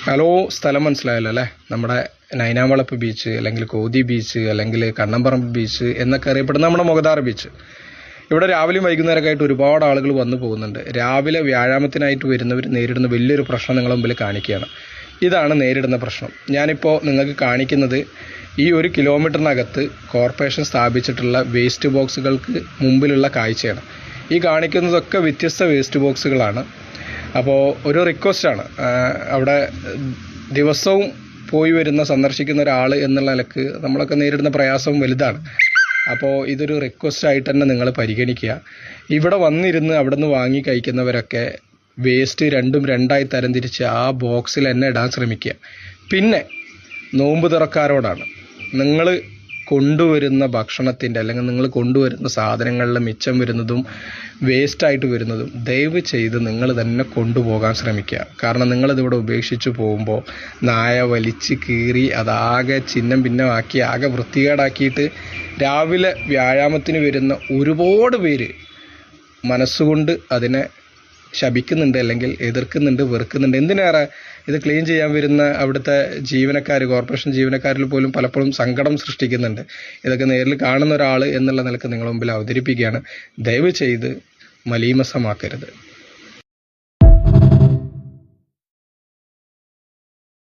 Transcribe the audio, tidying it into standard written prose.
Hello, സ്ഥലം മനസ്സിലായല്ലോ അല്ലേ? നമ്മുടെ നൈനാംവളപ്പ് ബീച്ച്, അല്ലെങ്കിൽ കോതി ബീച്ച്, അല്ലെങ്കിൽ കണ്ണമ്പറമ്പ് ബീച്ച് എന്നൊക്കെ അറിയപ്പെടുന്ന നമ്മുടെ മുഖദാർ ബീച്ച്. ഇവിടെ രാവിലെയും വൈകുന്നേരമൊക്കെ ആയിട്ട് ഒരുപാട് ആളുകൾ വന്നു പോകുന്നുണ്ട്. രാവിലെ വ്യായാമത്തിനായിട്ട് വരുന്നവർ നേരിടുന്ന വലിയൊരു പ്രശ്നം നിങ്ങളുടെ മുമ്പിൽ കാണിക്കുകയാണ്. ഇതാണ് നേരിടുന്ന പ്രശ്നം. ഞാനിപ്പോൾ നിങ്ങൾക്ക് കാണിക്കുന്നത് ഈ 1 കിലോമീറ്ററിനകത്ത് കോർപ്പറേഷൻ സ്ഥാപിച്ചിട്ടുള്ള വേസ്റ്റ് ബോക്സുകൾക്ക് മുമ്പിലുള്ള കാഴ്ചയാണ്. ഈ കാണിക്കുന്നതൊക്കെ വ്യത്യസ്ത വേസ്റ്റ് ബോക്സുകളാണ്. അപ്പോൾ ഒരു റിക്വസ്റ്റാണ്, അവിടെ ദിവസവും പോയി വരുന്ന സന്ദർശിക്കുന്ന ഒരാൾ എന്നുള്ള നിലക്ക് നമ്മളൊക്കെ നേരിടുന്ന പ്രയാസം വലുതാണ്. അപ്പോൾ ഇതൊരു റിക്വസ്റ്റായിട്ട് തന്നെ നിങ്ങൾ പരിഗണിക്കുക. ഇവിടെ വന്നിരുന്ന് അവിടെ നിന്ന് വാങ്ങി കഴിക്കുന്നവരൊക്കെ വേസ്റ്റ് രണ്ടായി തരംതിരിച്ച് ആ ബോക്സിൽ തന്നെ ഇടാൻ ശ്രമിക്കുക. പിന്നെ നോമ്പ് തുറക്കാരോടാണ്, നിങ്ങൾ കൊണ്ടുവരുന്ന ഭക്ഷണത്തിൻ്റെ അല്ലെങ്കിൽ നിങ്ങൾ കൊണ്ടുവരുന്ന സാധനങ്ങളിൽ മിച്ചം വരുന്നതും വേസ്റ്റായിട്ട് വരുന്നതും ദയവ് ചെയ്ത് നിങ്ങൾ തന്നെ കൊണ്ടുപോകാൻ ശ്രമിക്കുക. കാരണം നിങ്ങളിതിവിടെ ഉപേക്ഷിച്ച് പോകുമ്പോൾ നായ വലിച്ച് കീറി അതാകെ ചിഹ്നം ഭിന്നമാക്കി ആകെ വൃത്തികേടാക്കിയിട്ട് രാവിലെ വ്യായാമത്തിന് വരുന്ന ഒരുപാട് പേര് മനസ്സുകൊണ്ട് അതിനെ ശപിക്കുന്നുണ്ട്, അല്ലെങ്കിൽ എതിർക്കുന്നുണ്ട്, വെറുക്കുന്നുണ്ട്. എന്തിനേറെ ഇത് ക്ലീൻ ചെയ്യാൻ വരുന്ന അവിടുത്തെ ജീവനക്കാർ, കോർപ്പറേഷൻ ജീവനക്കാരിൽ പോലും പലപ്പോഴും സങ്കടം സൃഷ്ടിക്കുന്നുണ്ട്. ഇതൊക്കെ നേരിൽ കാണുന്ന ഒരാൾ എന്നുള്ള നിലക്ക് നിങ്ങളുടെ മുമ്പിൽ അവതരിപ്പിക്കുകയാണ്. ദയവ് ചെയ്ത് മലീമസമാക്കരുത്.